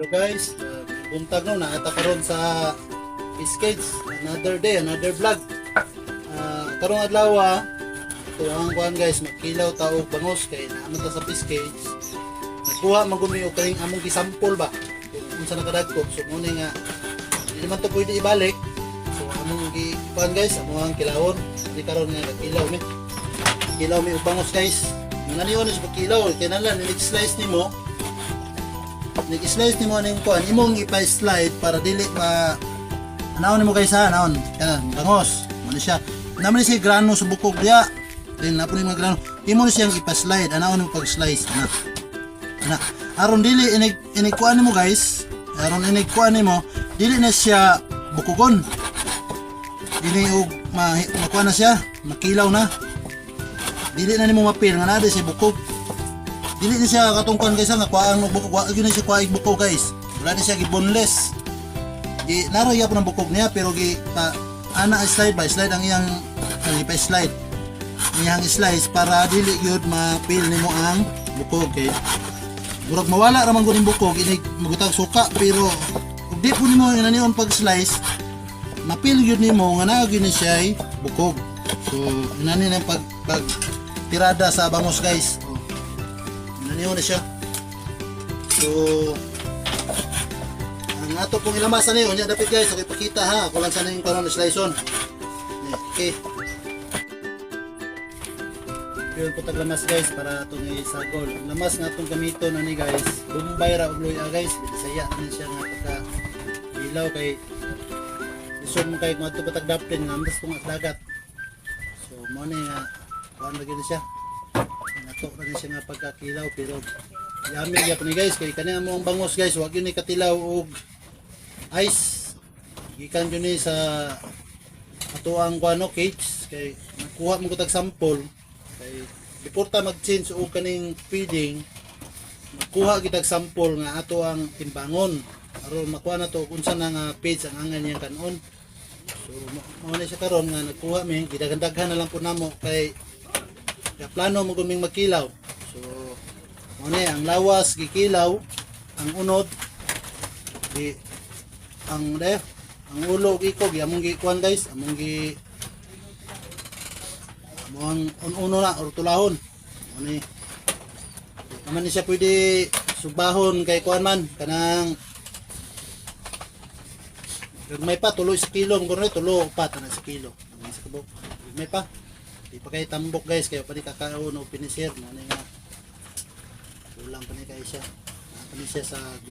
Hello guys, buntag no, naata karon sa Piscades. Another day, another vlog. Karong adlaw ito ang kuan guys, magkilaw ta og bangos kay naamon ta sa Piscades. Nagkuha magumi og kaning among gisample ba. Kung unsa nakadagko, so mo nga hindi naman to pwede ibalik. So among gi kuan guys, among kilawon. Di karon nga nagkilaw mi. Kilaw mi og bangos guys. Nga niyo sa pagkilaw, kay nalan ni-slice nimo. Nag-slice ni mo aning kuan, imong ipa-slide para dili ma anaon nimo guys ha, anaon. Yan, bangos. Mo siya. Naman siya grano sa bukog diya. Then napo ni mga grano. Imo ni siyang ipa-slide, anaon mo pag-slice ana. Aron dili inig kuan nimo guys. Aron inig kuan nimo, dili na siya bukugon. Dili og makuan na siya, makilaw na. Dili na nimo mapil nga naa siya bukog. Dili na siya katungkuan guys nga kuhaan og bukog, wa gyud na siya kuhaig bukog guys. Wala na siya giboneless. Di naro ya po ng bukog niya pero gi ana slide by slide ang iyang pa slide. Iyang slice para dili gyud mapil nimo ang bukog kay murag mawala ra man gud ang bukog inig magutag suka pero ug di po nimo inanion pag slice mapil gyud nimo nga naa gyud na siya ay bukog. So inani na pag tirada sa bangos guys. Naniho na siya. So ang ato pong ilamasan niyo nya dapat guys, okay pakita ha. Ako lang sana yung karon na slice on. Okay. Yun po taglamas guys para itong isagol. Ang lamas nga itong gamito na ni guys. Bumbay ra og luya guys. Bisaya na siya nga pagka ilaw kay isun mo kay kung ato patagdapin nga ambas kung dagat. So mo ni nga kuan lagi na siya. Nato na siya nga pagkakilaw pero yami gyapon ni guys kay kani amo ang bangos guys wa gyud ni katilaw og ice. Gikan gyud ni sa ato ang kuano cage kay nakuha mo ko tag sample kay before ta mag-change og kaning feeding nakuha gid tag sample nga ato ang timbangon aron makuha na to unsa na nga page ang angan niyang kanon. So mao na siya karon nga nakuha mi gidaghan na lang po namo kay plano mo guming magkilaw. So mo ang lawas gikilaw, ang unod ang ulo ug ikog among gikuan guys, among uno na or tulahon. Mo ni naman ni siya pwede subahon kay kuan man kanang may pa tulo sa kilo ngoro tulo upat na sa kilo. Ang sa kabok. May pa di pa kay tambok guys kaya pa ni kakaon o pinisir mo nga kulang pa ni kay siya. Pa ni siya sa